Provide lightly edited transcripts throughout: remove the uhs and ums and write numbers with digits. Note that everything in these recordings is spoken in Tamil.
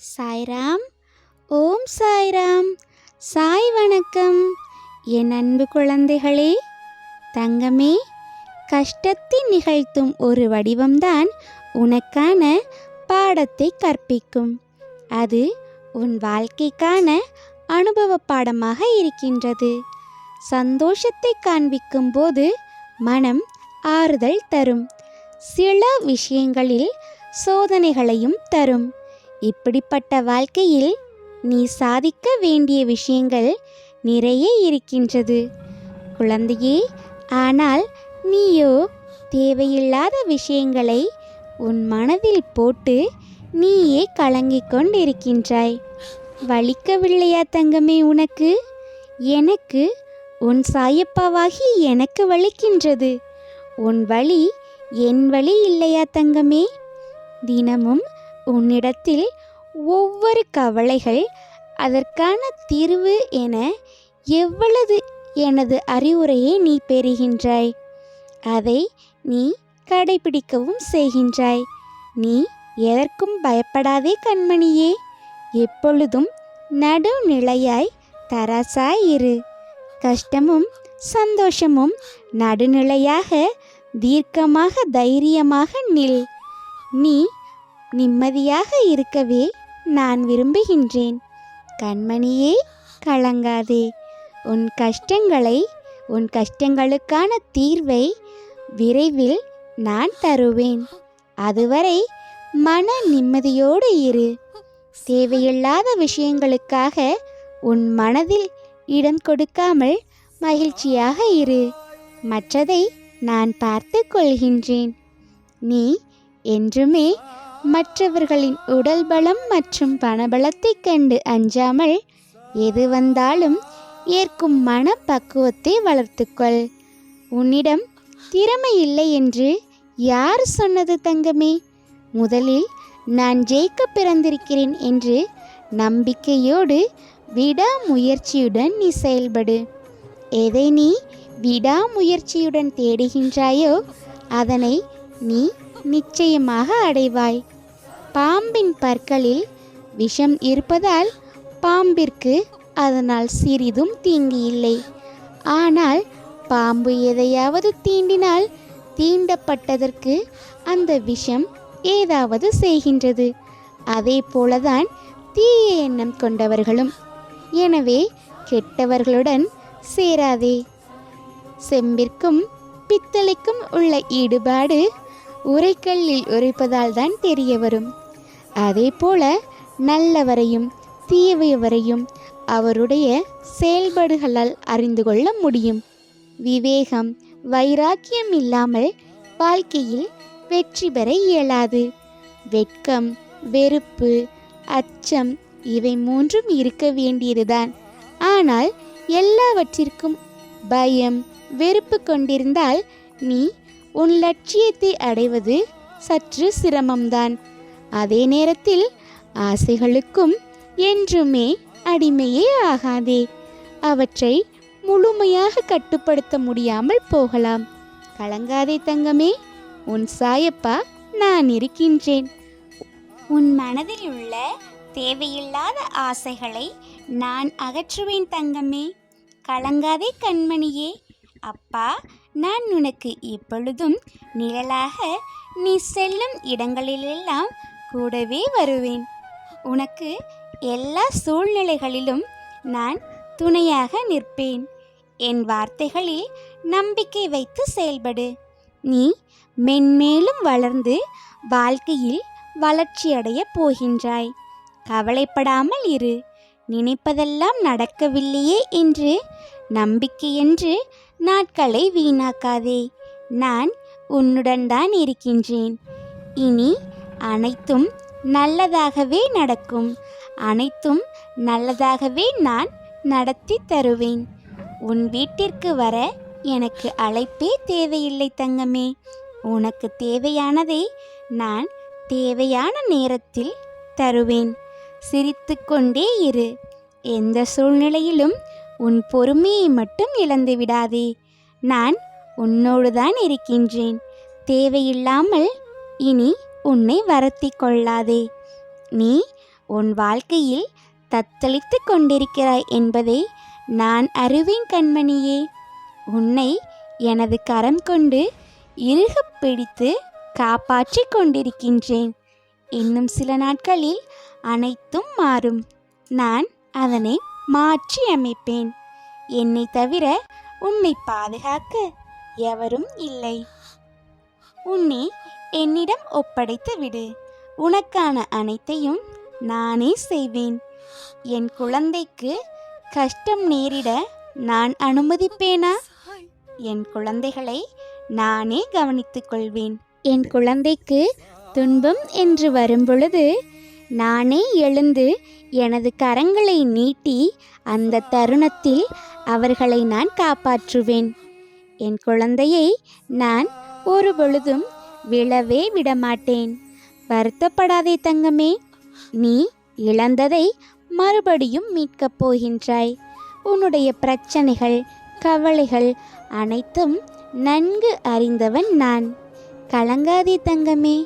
சாய்ராம். ஓம் சாய்ராம். சாய் வணக்கம். என் அன்பு குழந்தைகளே, தங்கமே, கஷ்டத்தை நிகழ்த்தும் ஒரு வடிவம்தான் உனக்கான பாடத்தை கற்பிக்கும். அது உன் வாழ்க்கைக்கான அனுபவ பாடமாக இருக்கின்றது. சந்தோஷத்தை காண்பிக்கும் போது மனம் ஆறுதல் தரும். சில விஷயங்களில் சோதனைகளையும் தரும். இப்படிப்பட்ட வாழ்க்கையில் நீ சாதிக்க வேண்டிய விஷயங்கள் நிறைய இருக்கின்றது குழந்தையே. ஆனால் நீயோ தேவையில்லாத விஷயங்களை உன் மனதில் போட்டு நீயே கலங்கிக் கொண்டிருக்கின்றாய். வலிக்கவில்லையா தங்கமே உனக்கு? எனக்கு உன் சாயப்பாவாகி எனக்கு வலிக்கின்றது. உன் வலி என் வலி இல்லையா தங்கமே? தினமும் உன்னிடத்தில் ஒவ்வொரு கவலைகள், அதற்கான தீர்வு என எவ்வளவு எனது அறிவுரையை நீ பெறுகின்றாய். அதை நீ கடைபிடிக்கவும் செய்கின்றாய். நீ எதற்கும் பயப்படாதே கண்மணியே. எப்பொழுதும் நடுநிலையாய் தராசாய் இரு. கஷ்டமும் சந்தோஷமும் நடுநிலையாக தீர்க்கமாக தைரியமாக நில். நீ நிம்மதியாக இருக்கவே நான் விரும்புகின்றேன். கண்மணியே, கலங்காதே. உன் கஷ்டங்களுக்கான தீர்வை விரைவில் நான் தருவேன். அதுவரை மன நிம்மதியோடு இரு. தேவையில்லாத விஷயங்களுக்காக உன் மனதில் இடம் கொடுக்காமல் மகிழ்ச்சியாக இரு. மற்றதை நான் பார்த்து கொள்கின்றேன். நீ என்றுமே மற்றவர்களின் உடல் பலம் மற்றும் பணபலத்தை கண்டு அஞ்சாமல் எது வந்தாலும் ஏற்கும் மனப்பக்குவத்தை வளர்த்துக்கொள். உன்னிடம் திறமை இல்லை என்று யார் சொன்னது தங்கமே? முதலில் நான் ஜெயிக்க பிறந்திருக்கிறேன் என்று நம்பிக்கையோடு விடாமுயற்சியுடன் நீ செயல்படு. எதை நீ விடாமுயற்சியுடன் தேடுகின்றாயோ அதனை நீ நிச்சயமாக அடைவாய். பாம்பின் பற்களில் விஷம் இருப்பதால் பாம்பிற்கு அதனால் சிறிதும் தீங்கு இல்லை. ஆனால் பாம்பு எதையாவது தீண்டினால் தீண்டப்பட்டதற்கு அந்த விஷம் ஏதாவது செய்கின்றது. அதே போலதான் தீய எண்ணம் கொண்டவர்களும். எனவே கெட்டவர்களுடன் சேராதே. செம்பிற்கும் பித்தளைக்கும் உள்ள ஈடுபாடு உரைக்கல்லில் உரைப்பதால் தான் தெரிய வரும். அதே போல நல்லவரையும் தீயவரையும் அவருடைய செயல்பாடுகளால் அறிந்து கொள்ள முடியும். விவேகம், வைராக்கியம் இல்லாமல் வாழ்க்கையில் வெற்றி பெற இயலாது. வெட்கம், வெறுப்பு, அச்சம் இவை மூன்றும் இருக்க வேண்டியதுதான். ஆனால் எல்லாவற்றிற்கும் பயம், வெறுப்பு கொண்டிருந்தால் நீ உன் லட்சியத்தை அடைவது சற்று சிரமம்தான். அதே நேரத்தில் ஆசைகளுக்கும் என்றுமே அடிமையே ஆகாதே. அவற்றை முழுமையாக கட்டுப்படுத்த முடியாமல் போகலாம். கலங்காதே தங்கமே. உன் சாயப்பா நான் இருக்கின்றேன். உன் மனதில் உள்ள தேவையில்லாத ஆசைகளை நான் அகற்றுவேன் தங்கமே. கலங்காதே கண்மணியே. அப்பா நான் உனக்கு எப்பொழுதும் நிழலாக நீ செல்லும் இடங்களிலெல்லாம் கூடவே வருவேன். உனக்கு எல்லா சூழ்நிலைகளிலும் நான் துணையாக நிற்பேன். என் வார்த்தைகளில் நம்பிக்கை வைத்து செயல்படு. நீ மென்மேலும் வளர்ந்து வாழ்க்கையில் வளர்ச்சியடைய போகின்றாய். கவலைப்படாமல் இரு. நினைப்பதெல்லாம் நடக்கவில்லையே என்று நம்பிக்கையென்று நாட்களை வீணாக்காதே. நான் உன்னுடன் தான் இருக்கின்றேன். இனி அனைத்தும் நல்லதாகவே நடக்கும். அனைத்தும் நல்லதாகவே நான் நடத்தி தருவேன். உன் வீட்டிற்கு வர எனக்கு அழைப்பே தேவையில்லை தங்கமே. உனக்கு தேவையானதை நான் தேவையான நேரத்தில் தருவேன். சிரித்து கொண்டே இரு. எந்த சூழ்நிலையிலும் உன் பொறுமையை மட்டும் இழந்து விடாதே. நான் உன்னோடு தான் இருக்கின்றேன். தேவையில்லாமல் இனி உன்னை வருத்தி கொள்ளாதே. நீ உன் வாழ்க்கையில் தத்தளித்து கொண்டிருக்கிறாய் என்பதை நான் அறிவேன் கண்மணியே. உன்னை எனது கரம் கொண்டு இறுகப் பிடித்து காப்பாற்றிக் கொண்டிருக்கின்றேன். இன்னும் சில நாட்களில் அனைத்தும் மாறும். நான் அதனை மாற்றி அமைப்பேன். என்னை தவிர உன்னை பாதுகாக்க எவரும் இல்லை. உன்னை என்னிடம் ஒப்படைத்து விடு. உனக்கான அனைத்தையும் நானே செய்வேன். என் குழந்தைக்கு கஷ்டம் நேரிட நான் அனுமதிப்பேனா? என் குழந்தைகளை நானே கவனித்துக் கொள்வேன். என் குழந்தைக்கு துன்பம் என்று வரும்பொழுது நானே எழுந்து எனது கரங்களை நீட்டி அந்த தருணத்தில் அவர்களை நான் காப்பாற்றுவேன். என் குழந்தையை நான் ஒரு பொழுதும் விழவே விடமாட்டேன். வருத்தப்படாதே தங்கமே. நீ இழந்ததை மறுபடியும் மீட்கப் போகின்றாய். உன்னுடைய பிரச்சனைகள், கவலைகள் அனைத்தும் நன்கு அறிந்தவன் நான். கலங்காதே தங்கமே.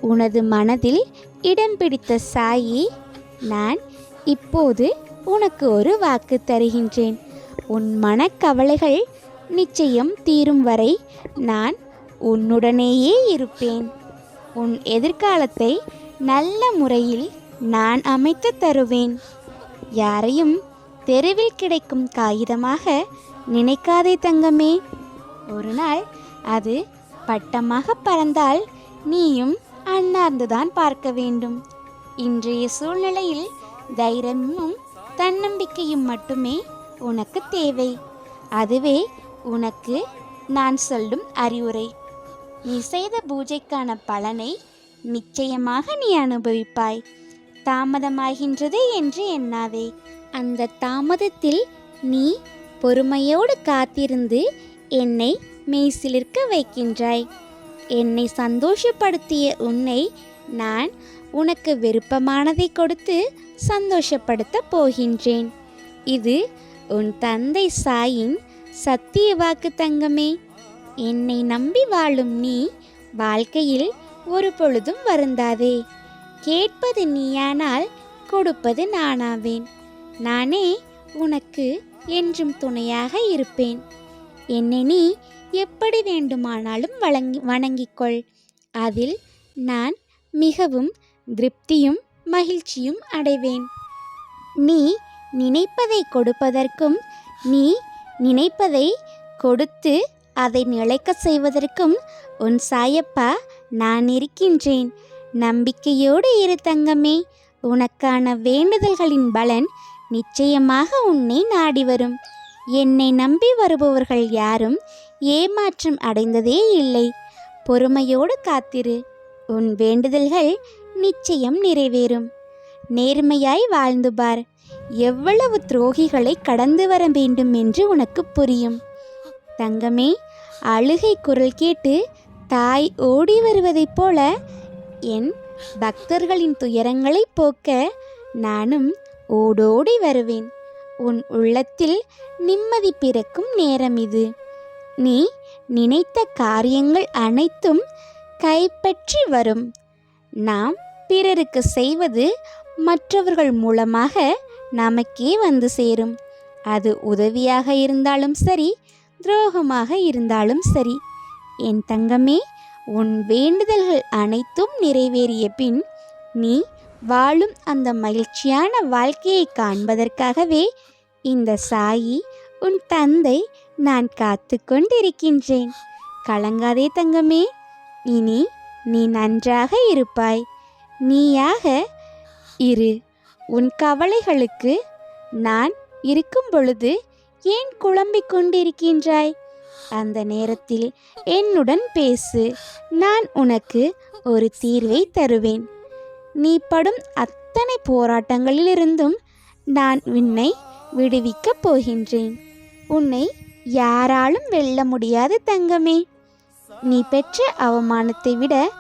உனது மனதில் இடம் பிடித்த சாயி நான் இப்போது உனக்கு ஒரு வாக்கு தருகின்றேன். உன் மனக்கவலைகள் நிச்சயம் தீரும் வரை நான் உன்னுடனேயே இருப்பேன். உன் எதிர்காலத்தை நல்ல முறையில் நான் அமைத்து தருவேன். யாரையும் தெருவில் கிடைக்கும் காகிதமாக நினைக்காதே தங்கமே. ஒரு நாள் அது பட்டமாக பறந்தால் நீயும் அண்ணார்ந்துதான் பார்க்க வேண்டும். இன்றைய சூழ்நிலையில் தைரியமும் தன்னம்பிக்கையும் மட்டுமே உனக்கு தேவை. அதுவே உனக்கு நான் சொல்லும் அறிவுரை. நீ செய்த பூஜைக்கான பலனை நிச்சயமாக நீ அனுபவிப்பாய். தாமதமாகின்றதே என்று எண்ணாதே. அந்த தாமதத்தில் நீ பொறுமையோடு காத்திருந்து என்னை மெய்சிலிர்க்க வைக்கின்றாய். என்னை சந்தோஷப்படுத்திய உன்னை நான் உனக்கு விருப்பமானதை கொடுத்து சந்தோஷப்படுத்த போகின்றேன். இது உன் தந்தை சாயின் சத்திய வாக்கு தங்கமே. என்னை நம்பி வாழும் நீ வாழ்க்கையில் ஒரு பொழுதும் வருந்தாதே. கேட்பது நீயானால் கொடுப்பது நானாவேன். நானே உனக்கு என்றும் துணையாக இருப்பேன். என்னை நீ எப்படி வேண்டுமானாலும் வணங்கிக்கொள். அதில் நான் மிகவும் திருப்தியும் மகிழ்ச்சியும் அடைவேன். நீ நினைப்பதை கொடுப்பதற்கும் நீ நினைப்பதை கொடுத்து அதை நிலைக்க செய்வதற்கும் உன் சாயப்பா நான் இருக்கின்றேன். நம்பிக்கையோடு இரு தங்கமே. உனக்கான வேண்டுதல்களின் பலன் நிச்சயமாக உன்னை நாடி வரும். என்னை நம்பி வருபவர்கள் யாரும் ஏமாற்றம் அடைந்ததே இல்லை. பொறுமையோடு காத்திரு. உன் வேண்டுதல்கள் நிச்சயம் நிறைவேறும். நேர்மையாய் வாழ்ந்து பார். எவ்வளவு துரோகிகளை கடந்து வர வேண்டும் என்று உனக்கு புரியும். தங்கமே, அழுகை குரல் கேட்டு தாய் ஓடி வருவதைப் போல என் பக்தர்களின் துயரங்களை போக்க நானும் ஓடோடி வருவேன். உன் உள்ளத்தில் நிம்மதி பிறக்கும் நேரம் இது. நீ நினைத்த காரியங்கள் அனைத்தும் கைப்பற்றி வரும். நாம் பிறருக்கு செய்வது மற்றவர்கள் மூலமாக நமக்கே வந்து சேரும். அது உதவியாக இருந்தாலும் சரி, துரோகமாக இருந்தாலும் சரி. என் தங்கமே, உன் வேண்டுதல்கள் அனைத்தும் நிறைவேறிய பின் நீ வாழும் அந்த மகிழ்ச்சியான வாழ்க்கையை காண்பதற்காகவே இந்த சாயி உன் தந்தை நான் காத்து கொண்டிருக்கின்றேன். கலங்காதே தங்கமே. இனி நீ நன்றாக இருப்பாய். நீயாக இரு. உன் கவலைகளுக்கு நான் இருக்கும் பொழுது ஏன் குழம்பிக் கொண்டிருக்கின்றாய்? அந்த நேரத்தில் என்னுடன் பேசு. நான் உனக்கு ஒரு தீர்வை தருவேன். நீ படும் அத்தனை போராட்டங்களிலிருந்தும் நான் உன்னை விடுவிக்கப் போகின்றேன். உன்னை யாராலும் வெல்ல முடியாது தங்கமே. நீ பெற்ற அவமானத்தை விட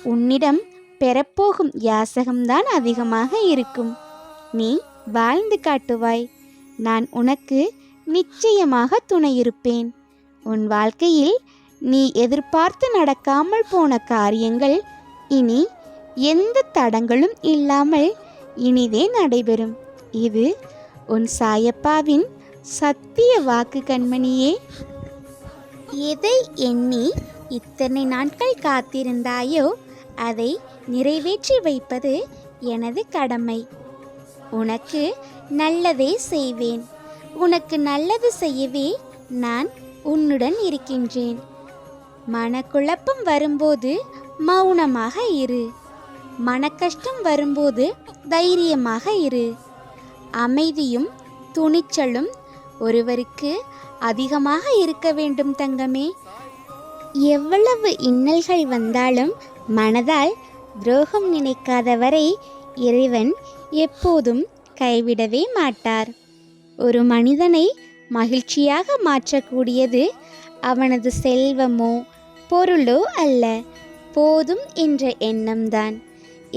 உன்னிடம் பெறப்போகும் யாசகம்தான் அதிகமாக இருக்கும். நீ வாழ்ந்து காட்டுவாய். நான் உனக்கு நிச்சயமாக துணையிருப்பேன். உன் வாழ்க்கையில் நீ எதிர்பார்த்து நடக்காமல் போன காரியங்கள் இனி எந்த தடங்களும் இல்லாமல் இனிதே நடைபெறும். இது உன் சாயப்பாவின் சத்திய வாக்கு கண்மணியே. எதை எண்ணி இத்தனை நாட்கள் காத்திருந்தாயோ அதை நிறைவேற்றி வைப்பது எனது கடமை. உனக்கு நல்லதே செய்வேன். உனக்கு நல்லது செய்யவே நான் உன்னுடன் இருக்கின்றேன். மனக்குழப்பம் வரும்போது மௌனமாக இரு. மனக்கஷ்டம் வரும்போது தைரியமாக இரு. அமைதியும் துணிச்சலும் ஒருவருக்கு அதிகமாக இருக்க வேண்டும் தங்கமே. எவ்வளவு இன்னல்கள் வந்தாலும் மனதால் துரோகம் நினைக்காதவரை இறைவன் எப்போதும் கைவிடவே மாட்டார். ஒரு மனிதனை மகிழ்ச்சியாக மாற்றக்கூடியது அவனது செல்வமோ பொருளோ அல்ல, போதும் என்ற எண்ணம்தான்.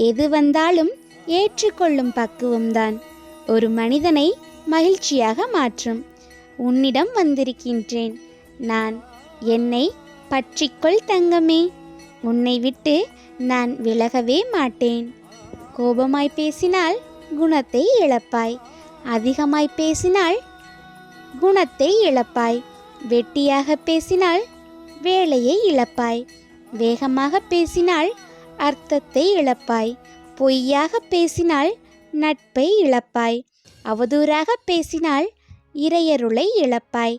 எது வந்தாலும் ஏற்றுக்கொள்ளும் பக்குவம்தான் ஒரு மனிதனை மகிழ்ச்சியாக மாற்றும். உன்னிடம் வந்திருக்கின்றேன் நான். என்னை பற்றிக்கொள் தங்கமே. உன்னை விட்டு நான் விலகவே மாட்டேன். கோபமாய் பேசினால் குணத்தை இழப்பாய். அதிகமாய் பேசினால் குணத்தை இழப்பாய். வெட்டியாக பேசினால் வேலையை இழப்பாய். வேகமாக பேசினால் அர்த்தத்தை இழப்பாய். பொய்யாக பேசினால் நட்பை இழப்பாய். அவதூறாக பேசினால் இறையருளை இழப்பாய்.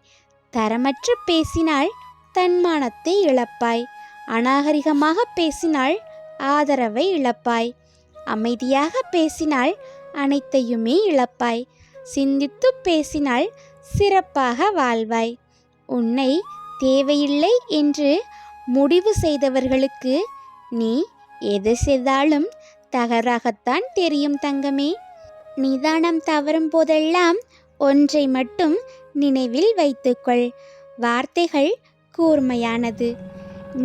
தரமற்று பேசினால் தன்மானத்தை இழப்பாய். அநாகரிகமாக பேசினால் ஆதரவை இழப்பாய். அமைதியாக பேசினால் அனைத்தையுமே இழப்பாய். சிந்தித்து பேசினால் சிறப்பாக வாழ்வாய். உன்னை தேவையில்லை என்று முடிவு செய்தவர்களுக்கு நீ எது செய்தாலும் தவறாகத்தான் தெரியும் தங்கமே. நிதானம் தவறும் போதெல்லாம் ஒன்றை மட்டும் நினைவில் வைத்துக்கொள். வார்த்தைகள் கூர்மையானது,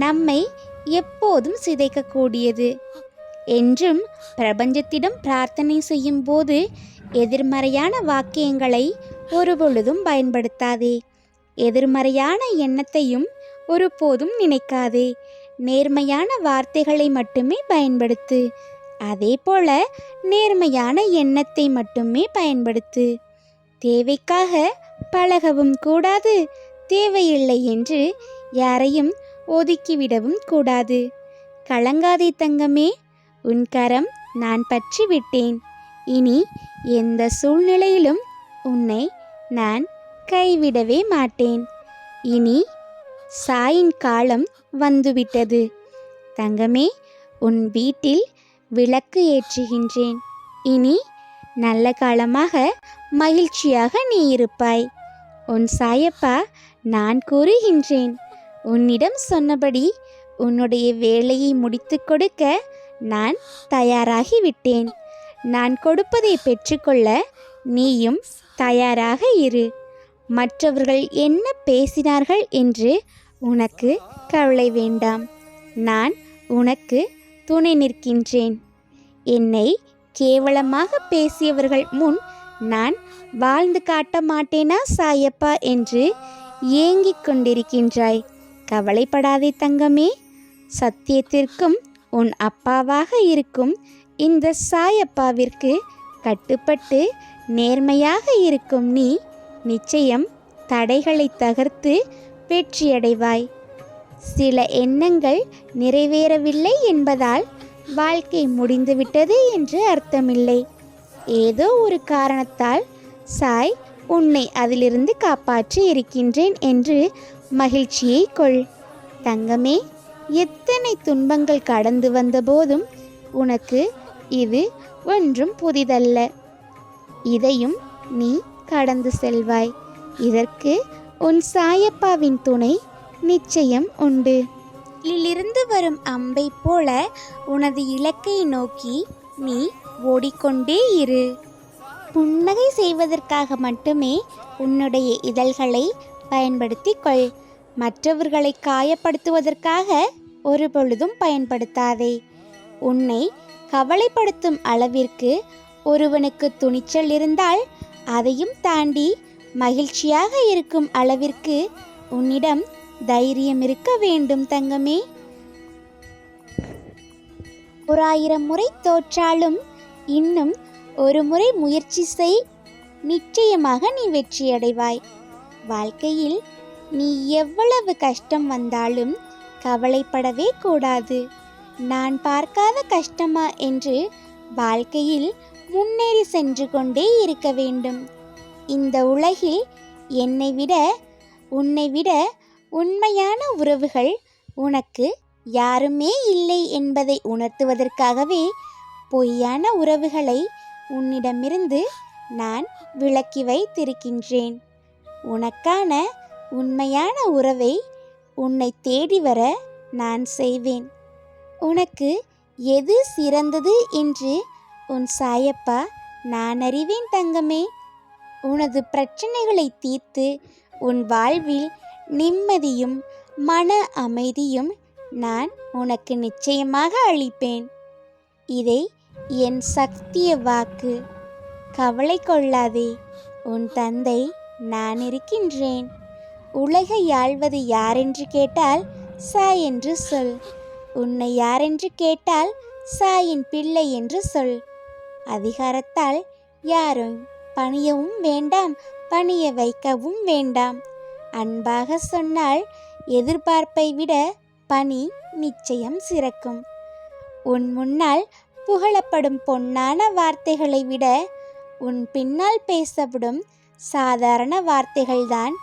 நம்மை எப்போதும் சிதைக்கக்கூடியது. என்றும் பிரபஞ்சத்திடம் பிரார்த்தனை செய்யும் போது எதிர்மறையான வாக்கியங்களை ஒருபொழுதும் பயன்படுத்தாதே. எதிர்மறையான எண்ணத்தையும் ஒருபோதும் நினைக்காதே. நேர்மையான வார்த்தைகளை மட்டுமே பயன்படுத்து. அதே போல நேர்மையான எண்ணத்தை மட்டுமே பயன்படுத்து. தேவைக்காக பழகவும் கூடாது, தேவையில்லை என்று யாரையும் ஒதுக்கிவிடவும் கூடாது. கலங்காதே தங்கமே, உன் கரம் நான் பற்றி விட்டேன். இனி எந்த சூழ்நிலையிலும் உன்னை நான் கைவிடவே மாட்டேன். இனி சாயின் காலம் வந்துவிட்டது தங்கமே. உன் வீட்டில் விளக்கு ஏற்றுகின்றேன். இனி நல்ல காலமாக மகிழ்ச்சியாக நீ இருப்பாய். உன் சாயப்பா நான் கூறுகின்றேன். உன்னிடம் சொன்னபடி உன்னுடைய வேலையை முடித்து கொடுக்க நான் தயாராகிவிட்டேன். நான் கொடுப்பதை பெற்றுக்கொள்ள நீயும் தயாராக இரு. மற்றவர்கள் என்ன பேசினார்கள் என்று உனக்கு கவலை வேண்டாம். நான் உனக்கு துணை நிற்கின்றேன். என்னை கேவலமாக பேசியவர்கள் முன் நான் வாழ்ந்து காட்ட மாட்டேனா சாயப்பா என்று ஏங்கிக் கொண்டிருக்கின்றாய். கவலைப்படாதே தங்கமே. சத்தியத்திற்கும் உன் அப்பாவாக இருக்கும் இந்த சாயப்பாவிற்கு கட்டுப்பட்டு நேர்மையாக இருக்கும் நீ நிச்சயம் தடைகளை தகர்த்து வெற்றியடைவாய். சில எண்ணங்கள் நிறைவேறவில்லை என்பதால் வாழ்க்கை முடிந்துவிட்டது என்று அர்த்தமில்லை. ஏதோ ஒரு காரணத்தால் சாய் உன்னை அதிலிருந்து காப்பாற்றி இருக்கின்றேன் என்று மகிழ்ச்சியை கொள் தங்கமே. எத்தனை துன்பங்கள் கடந்து வந்த போதும் உனக்கு இது ஒன்றும் புதிதல்ல. இதையும் நீ கடந்து செல்வாய். இதற்கு உன் சாயப்பாவின் துணை நிச்சயம் உண்டு. இதிலிருந்து வரும் அம்பை போல உனது இலக்கை நோக்கி நீ ஓடிக்கொண்டே இரு. புன்னகை செய்வதற்காக மட்டுமே உன்னுடைய இதழ்களை பயன்படுத்திக் கொள். மற்றவர்களை காயப்படுத்துவதற்காக ஒரு பொழுதும் பயன்படுத்தாதே. உன்னை கவலைப்படுத்தும் அளவிற்கு ஒருவனுக்கு துணிச்சல் இருந்தால் அதையும் தாண்டி மகிழ்ச்சியாக இருக்கும் அளவிற்கு உன்னிடம் தைரியம் இருக்க வேண்டும் தங்கமே. 1000 முறை தோற்றாலும் இன்னும் ஒரு முறை முயற்சி செய், நிச்சயமாக நீ வெற்றியடைவாய். வாழ்க்கையில் நீ எவ்வளவு கஷ்டம் வந்தாலும் கவலைப்படவே கூடாது. நான் பார்க்காத கஷ்டமா என்று வாழ்க்கையில் முன்னேறி சென்று கொண்டே இருக்க வேண்டும். இந்த உலகில் உன்னை விட உண்மையான உறவுகள் உனக்கு யாருமே இல்லை என்பதை உணர்த்துவதற்காகவே பொய்யான உறவுகளை உன்னிடமிருந்து நான் விலக்கி வைத்திருக்கின்றேன். உனக்கான உண்மையான உறவை உன்னை தேடி வர நான் செய்வேன். உனக்கு எது சிறந்தது என்று உன் சாயப்பா நான் அறிவேன் தங்கமே. உனது பிரச்சனைகளை தீர்த்து உன் வாழ்வில் நிம்மதியும் மன அமைதியும் நான் உனக்கு நிச்சயமாக அளிப்பேன். இதை என் சத்திய வாக்கு. கவலை கொள்ளாதே, உன் தந்தை நான் இருக்கின்றேன். உலகை ஆள்வது யாரென்று கேட்டால் சாய் என்று சொல். உன்னை யாரென்று கேட்டால் சாயின் பிள்ளை என்று சொல். அதிகாரத்தால் யாரும் பணியவும் வேண்டாம், பணிய வைக்கவும் வேண்டாம். அன்பாக சொன்னால் எதிர்பார்ப்பை விட பணி நிச்சயம் சிறக்கும். உன் முன்னால் புகழப்படும் பொன்னான வார்த்தைகளை விட உன் பின்னால் பேசப்படும் சாதாரண வார்த்தைகள்தான்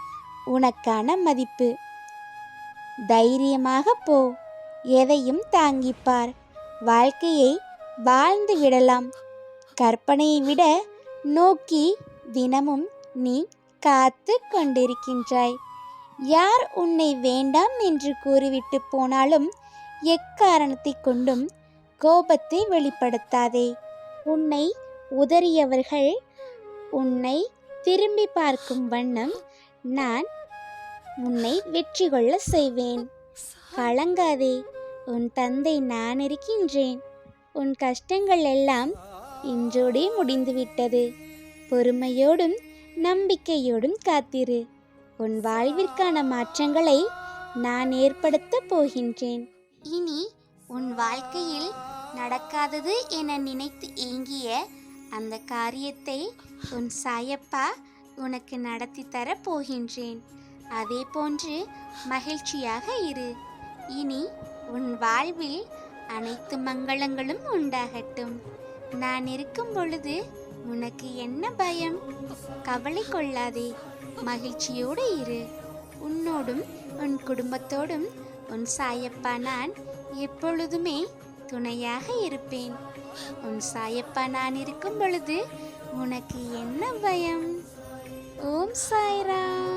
உனக்கான மதிப்பு. தைரியமாக போ, எதையும் தாங்கிப்பார். வாழ்க்கையை வாழ்ந்து விடலாம். கற்பனையை விட நோக்கி தினமும் நீ காத்து கொண்டிருக்கின்றாய். யார் உன்னை வேண்டாம் என்று கூறிவிட்டு போனாலும் எக்காரணத்தை கொண்டும் கோபத்தை வெளிப்படுத்தாதே. உன்னை உதறியவர்கள் உன்னை திரும்பி பார்க்கும் வண்ணம் நான் உன்னை வெற்றி கொள்ள செய்வேன். கலங்காதே, உன் தந்தை நான் இருக்கின்றேன். உன் கஷ்டங்கள் எல்லாம் இன்றோடே முடிந்துவிட்டது. பொறுமையோடும் நம்பிக்கையோடும் காத்திரு. உன் வாழ்விற்கான மாற்றங்களை நான் ஏற்படுத்த போகின்றேன். இனி உன் வாழ்க்கையில் நடக்காதது என நினைத்து ஏங்கிய அந்த காரியத்தை உன் சாயப்பா உனக்கு நடத்தி தர போகின்றேன். அதே போன்று மகிழ்ச்சியாக இரு. இனி உன் வாழ்வில் அனைத்து மங்களங்களும் உண்டாகட்டும். நான் இருக்கும் பொழுது உனக்கு என்ன பயம்? கவலை கொள்ளாதே, மகிழ்ச்சியோடு இரு. உன்னோடும் உன் குடும்பத்தோடும் உன் சாயப்பா நான் எப்பொழுதுமே துணையாக இருப்பேன். உன் சாயப்பா நான் இருக்கும் பொழுது உனக்கு என்ன பயம்? ஓம் சாய்ராம்.